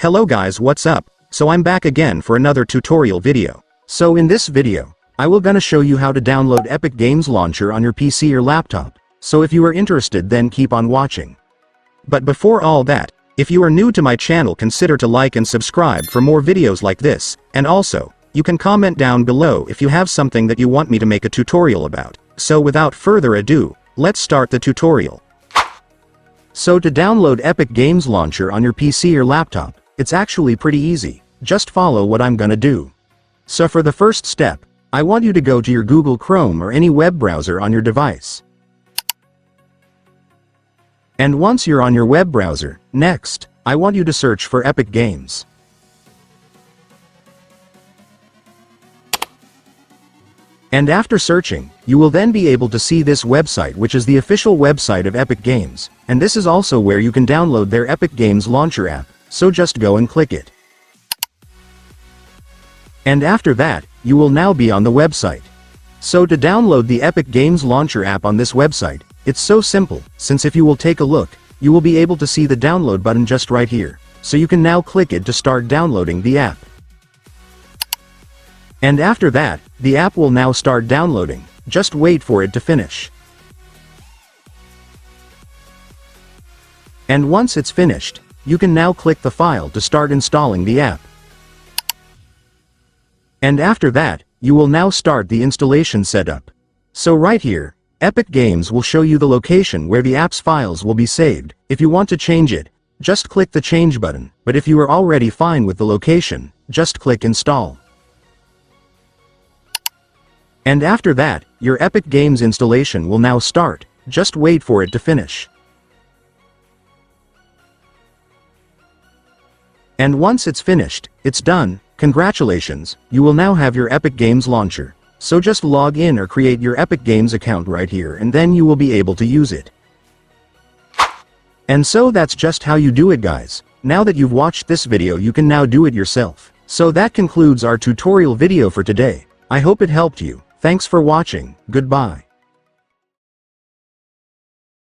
Hello guys, what's up? So I'm back again for another tutorial video. So in this video, I will gonna show you how to download Epic Games Launcher on your PC or laptop. So if you are interested, then keep on watching. But before all that, if you are new to my channel, consider to like and subscribe for more videos like this, and also, you can comment down below if you have something that you want me to make a tutorial about. So without further ado, let's start the tutorial. So to download Epic Games Launcher on your PC or laptop, it's actually pretty easy. Just follow what I'm gonna do. So for the first step, I want you to go to your Google Chrome or any web browser on your device. And once you're on your web browser, next, I want you to search for Epic Games. And after searching, you will then be able to see this website, which is the official website of Epic Games, and this is also where you can download their Epic Games Launcher app, so just go and click it. And after that, you will now be on the website. So to download the Epic Games Launcher app on this website, it's so simple, since if you will take a look, you will be able to see the download button just right here, so you can now click it to start downloading the app. And after that, the app will now start downloading, just wait for it to finish. And once it's finished, you can now click the file to start installing the app. And after that, you will now start the installation setup. So right here, Epic Games will show you the location where the app's files will be saved. If you want to change it, just click the change button, but if you are already fine with the location, just click install. And after that, your Epic Games installation will now start, just wait for it to finish. And once it's finished, it's done. Congratulations, you will now have your Epic Games Launcher. So just log in or create your Epic Games account right here, and then you will be able to use it. And so that's just how you do it, guys. Now that you've watched this video, you can now do it yourself. So that concludes our tutorial video for today. I hope it helped you. Thanks for watching. Goodbye.